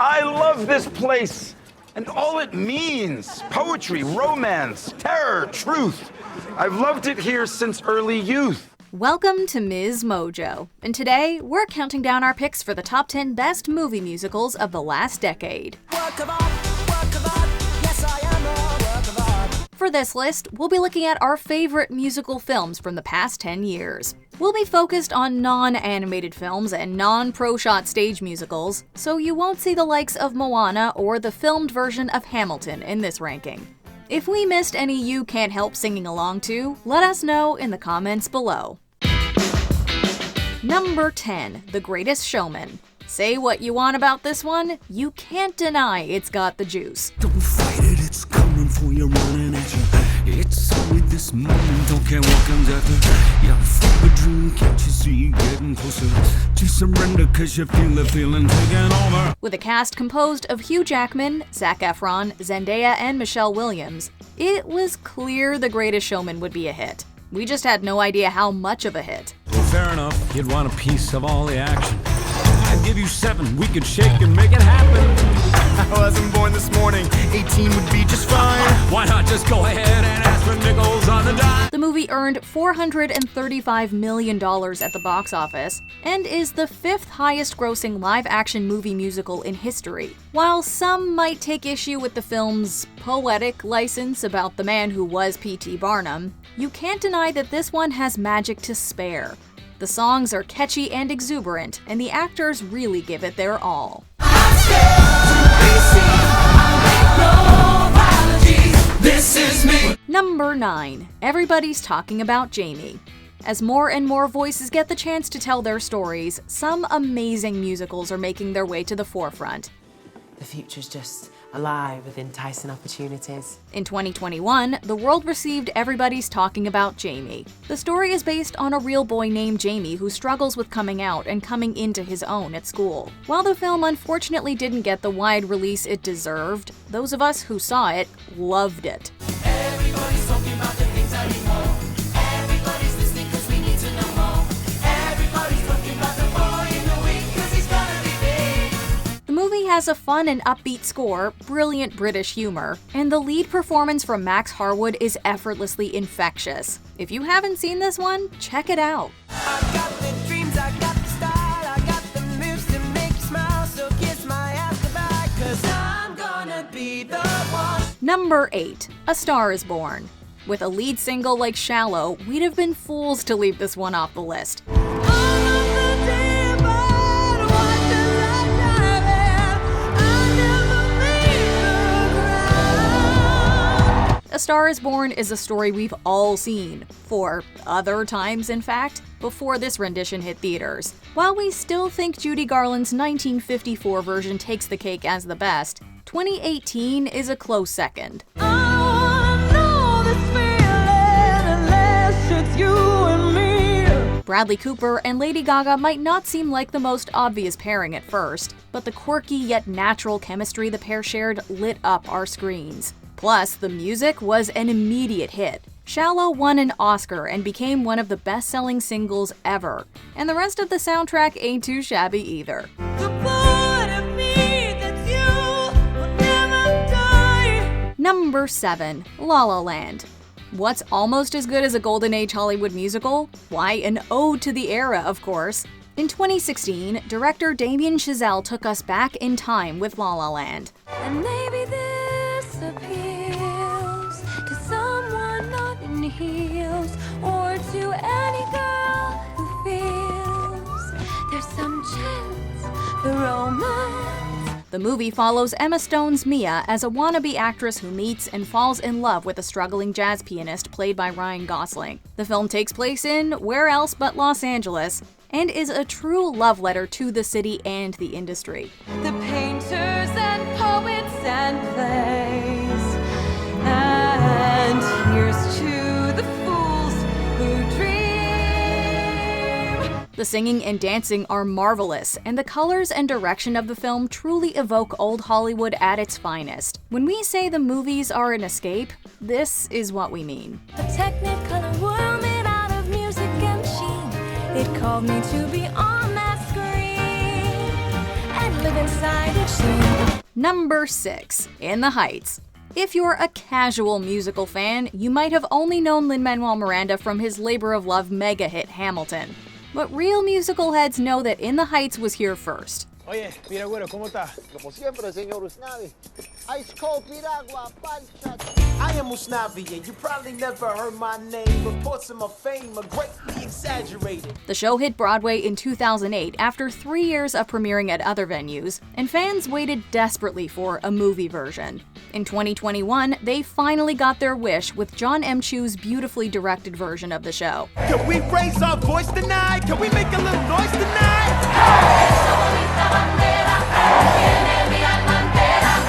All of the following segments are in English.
I love this place and all it means. Poetry, romance, terror, truth. I've loved it here since early youth. Welcome to MsMojo, and today we're counting down our picks for the top 10 best movie musicals of the last decade. For this list, we'll be looking at our favorite musical films from the past 10 years. We'll be focused on non-animated films and non-pro-shot stage musicals, so you won't see the likes of Moana or the filmed version of Hamilton in this ranking. If we missed any you can't help singing along to, let us know in the comments below. Number 10, The Greatest Showman. Say what you want about this one, you can't deny it's got the juice. Don't fight it, it's coming for you, running at you. It's only this moment, don't care what comes after. You're full of dream, can't you see getting closer to surrender, cause you feel the feeling taking over. With a cast composed of Hugh Jackman, Zac Efron, Zendaya, and Michelle Williams, it was clear The Greatest Showman would be a hit. We just had no idea how much of a hit. Well, fair enough, you'd want a piece of all the action. I'd give you 7, we could shake and make it happen. I wasn't born this morning, 18 would be just fine. Why not just go ahead and ask for nickels on the dime? The movie earned $435 million at the box office, and is the 5th highest grossing live-action movie musical in history. While some might take issue with the film's poetic license about the man who was P.T. Barnum, you can't deny that this one has magic to spare. The songs are catchy and exuberant, and the actors really give it their all. This is me. Number 9. Everybody's talking about Jamie. As more and more voices get the chance to tell their stories, some amazing musicals are making their way to the forefront. The future's just alive with enticing opportunities. In 2021, the world received Everybody's Talking About Jamie. The story is based on a real boy named Jamie who struggles with coming out and coming into his own at school. While the film unfortunately didn't get the wide release it deserved, those of us who saw it loved it. Everybody's talking about the things I need more. Everybody's listening 'cause we need to know more. Everybody's talking about the boy in the week 'cause he's gonna be big. The movie has a fun and upbeat score, brilliant British humor, and the lead performance from Max Harwood is effortlessly infectious. If you haven't seen this one, check it out. I got the dreams, I got the style, I got the moves to make you smile. So kiss my ass goodbye 'cause I'm gonna be the one. Number 8, A Star is Born. With a lead single like Shallow, we'd have been fools to leave this one off the list. A Star is Born is a story we've all seen, for other times in fact, before this rendition hit theaters. While we still think Judy Garland's 1954 version takes the cake as the best, 2018 is a close second. Bradley Cooper and Lady Gaga might not seem like the most obvious pairing at first, but the quirky yet natural chemistry the pair shared lit up our screens. Plus, the music was an immediate hit. Shallow won an Oscar and became one of the best-selling singles ever, and the rest of the soundtrack ain't too shabby either. Number 7, La La Land. What's almost as good as a Golden Age Hollywood musical? Why, an ode to the era, of course. In 2016, director Damien Chazelle took us back in time with La La Land. And maybe this appeals to someone not in heels, or to any girl who feels there's some chance for romance. The movie follows Emma Stone's Mia as a wannabe actress who meets and falls in love with a struggling jazz pianist played by Ryan Gosling. The film takes place in where else but Los Angeles, and is a true love letter to the city and the industry. The painters and poets and plays, and here's to the fools who dream. The singing and dancing are marvelous, and the colors and direction of the film truly evoke old Hollywood at its finest. When we say the movies are an escape, this is what we mean. A technicolor world made out of music and sheen. It called me to be on that screen and live inside each scene. Number 6. In the Heights. If you're a casual musical fan, you might have only known Lin-Manuel Miranda from his labor of love mega hit Hamilton. But real musical heads know that In the Heights was here first. Oye, piragüero, ¿cómo está? Como siempre, señor Usnavi. Ice cold piragua, pancha. I am Usnavi, and you probably never heard my name. Reports of my fame are greatly exaggerated. The show hit Broadway in 2008 after 3 years of premiering at other venues, and fans waited desperately for a movie version. In 2021, they finally got their wish with John M. Chu's beautifully directed version of the show. Can we raise our voice tonight? Can we make a little noise tonight? In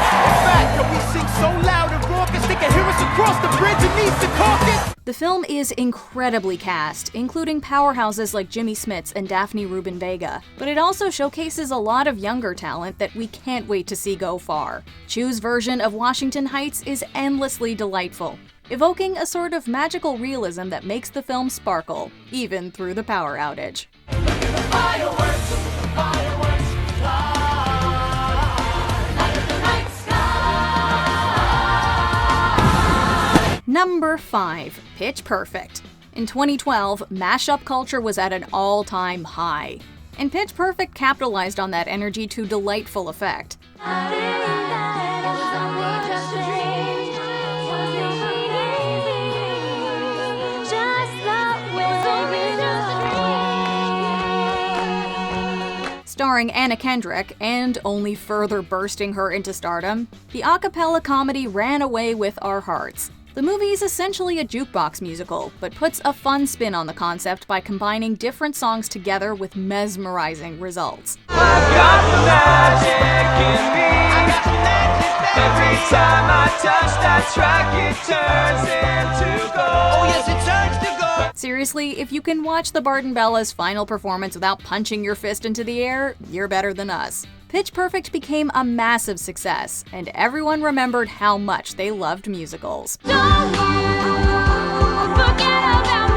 fact, can we sing so loud and raucous they can hear us across the bridge and neath the caucus? The film is incredibly cast, including powerhouses like Jimmy Smits and Daphne Rubin Vega, but it also showcases a lot of younger talent that we can't wait to see go far. Chu's version of Washington Heights is endlessly delightful, evoking a sort of magical realism that makes the film sparkle, even through the power outage. Number 5. Pitch Perfect. In 2012, mashup culture was at an all-time high, and Pitch Perfect capitalized on that energy to delightful effect. Starring Anna Kendrick, and only further bursting her into stardom, the a cappella comedy ran away with our hearts. The movie is essentially a jukebox musical, but puts a fun spin on the concept by combining different songs together with mesmerizing results. Every time I touch that track, it turns into gold. Oh yes, it turns to gold. Seriously, if you can watch the Barton Bella's final performance without punching your fist into the air, you're better than us. Pitch Perfect became a massive success, and everyone remembered how much they loved musicals. Don't forget about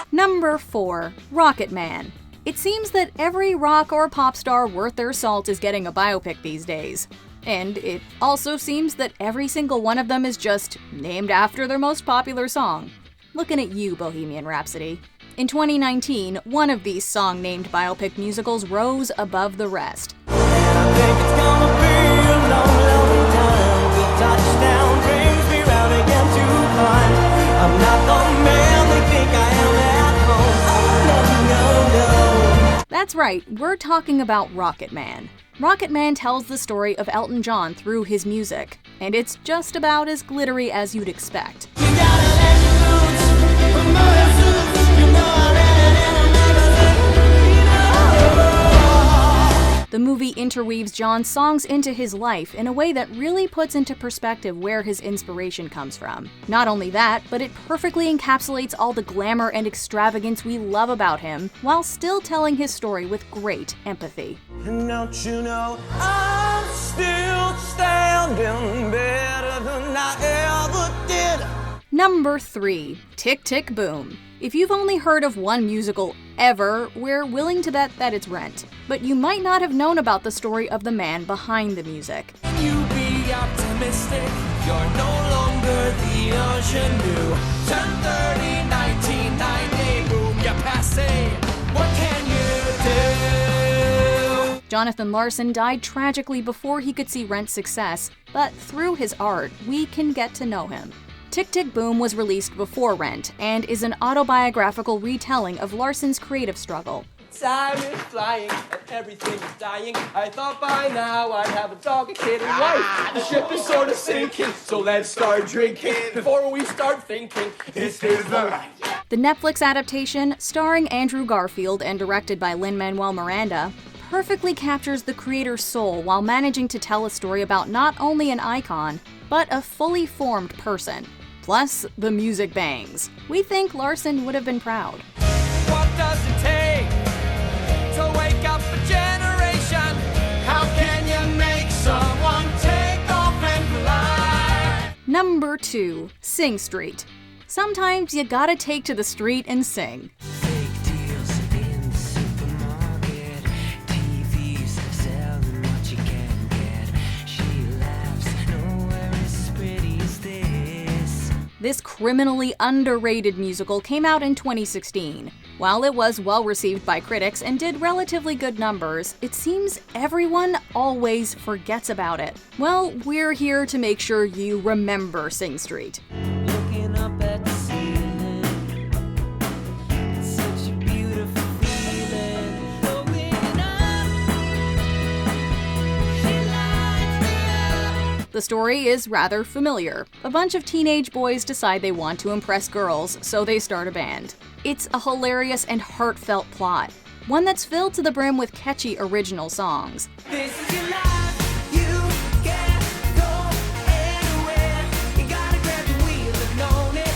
me. Number 4. Rocketman. It seems that every rock or pop star worth their salt is getting a biopic these days. And it also seems that every single one of them is just named after their most popular song. Looking at you, Bohemian Rhapsody. In 2019, one of these song-named biopic musicals rose above the rest. That's right, we're talking about Rocketman. Rocketman tells the story of Elton John through his music, and it's just about as glittery as you'd expect. The movie interweaves John's songs into his life in a way that really puts into perspective where his inspiration comes from. Not only that, but it perfectly encapsulates all the glamour and extravagance we love about him, while still telling his story with great empathy. And don't you know, I'm still standing better than I ever did. Number 3. Tick Tick Boom. If you've only heard of one musical ever, we're willing to bet that it's Rent. But you might not have known about the story of the man behind the music. You be optimistic, you're no longer the ingenue. 10:30, 1990, boom, you're passé. What can you do? Jonathan Larson died tragically before he could see Rent's success, but through his art, we can get to know him. Tick Tick Boom was released before Rent, and is an autobiographical retelling of Larson's creative struggle. Time is flying and everything is dying. I thought by now I'd have a dog, a kid, and wife. The ship is sort of sinking, so let's start drinking before we start thinking. This is the life. The Netflix adaptation, starring Andrew Garfield and directed by Lin-Manuel Miranda, perfectly captures the creator's soul while managing to tell a story about not only an icon, but a fully formed person. Plus, the music bangs. We think Larson would have been proud. What does it take to wake up a generation? How can you make someone take off and fly? Number 2. Sing Street. Sometimes you gotta take to the street and sing. Fake deals in the supermarket, TVs This criminally underrated musical came out in 2016. While it was well received by critics and did relatively good numbers, it seems everyone always forgets about it. Well, we're here to make sure you remember Sing Street. Looking up at the ceiling, it's such a beautiful feeling. Going up, she lights me up. The story is rather familiar. A bunch of teenage boys decide they want to impress girls, so they start a band. It's a hilarious and heartfelt plot, one that's filled to the brim with catchy original songs. This is your life, you can't go anywhere. You gotta grab the wheel and own it.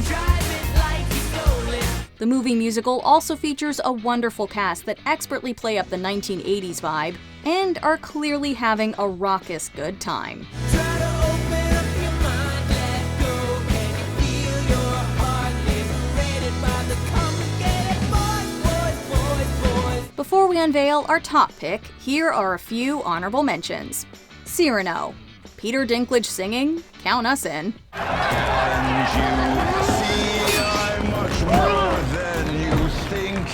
Drive it like you stole it. The movie musical also features a wonderful cast that expertly play up the 1980s vibe and are clearly having a raucous good time. Try to open up your mind, let go. Can you feel your heart liberated by the complicated boys? Before we unveil our top pick, here are a few honorable mentions. Cyrano. Peter Dinklage singing? Count us in. I'm much more than you think.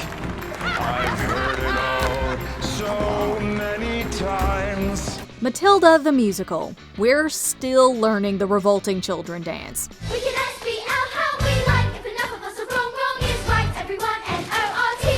I've heard it all so many times. Matilda the musical. We're still learning the revolting children dance. We can SBL how we like. If enough of us are wrong, wrong is right. Everyone Norty.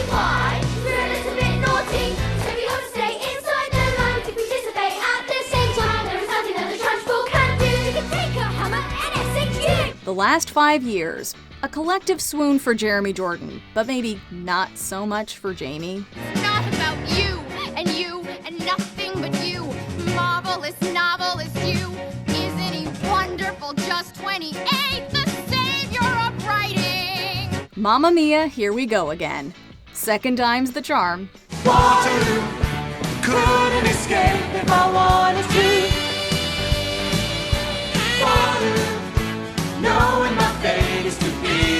We're a little bit naughty, so we ought to stay inside the line. We can participate at the same time. There is nothing that the transport can do. You can take a hammer and execute. The last 5 years. A collective swoon for Jeremy Jordan, but maybe not so much for Jamie. Not about you and nothing but you. Marvelous, novelist you. Isn't he wonderful? Just 28, the savior of writing. Mamma Mia, here we go again. Second time's the charm. Waterloo, couldn't escape if I wanted to. Waterloo, knowing my fate is to be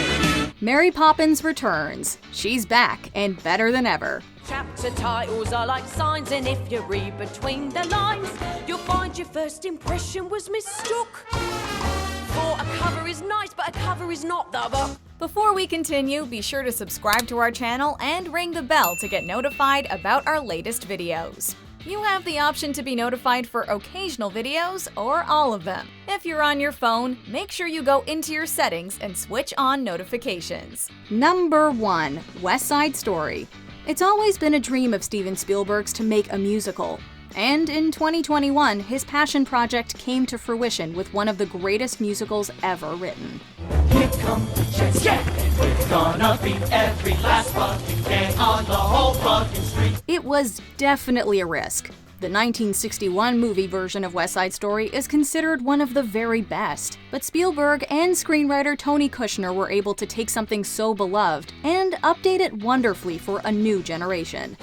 with you. Mary Poppins returns. She's back and better than ever. Chapter titles are like signs, and if you read between the lines, you'll find your first impression was mistook. For a cover is nice, but a cover is not the book. Before we continue, be sure to subscribe to our channel and ring the bell to get notified about our latest videos. You have the option to be notified for occasional videos or all of them. If you're on your phone, make sure you go into your settings and switch on notifications. Number 1. West Side Story. It's always been a dream of Steven Spielberg's to make a musical. And in 2021, his passion project came to fruition with one of the greatest musicals ever written. Here come the chance, yeah! We're gonna beat every last fucking gang on the whole fucking street. It was definitely a risk. The 1961 movie version of West Side Story is considered one of the very best, but Spielberg and screenwriter Tony Kushner were able to take something so beloved and update it wonderfully for a new generation.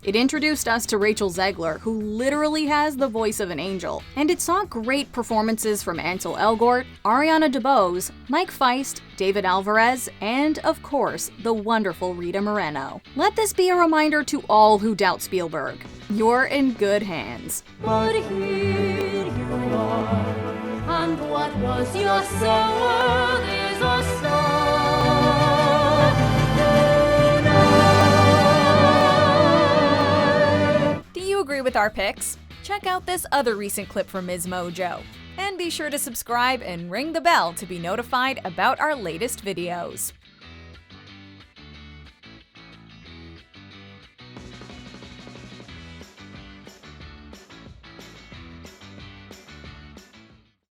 It introduced us to Rachel Zegler, who literally has the voice of an angel, and it saw great performances from Ansel Elgort, Ariana DeBose, Mike Feist, David Alvarez, and of course, the wonderful Rita Moreno. Let this be a reminder to all who doubt Spielberg. You're in good hands. But here you are, and what was your soul is a song. Agree with our picks? Check out this other recent clip from MsMojo. And be sure to subscribe and ring the bell to be notified about our latest videos.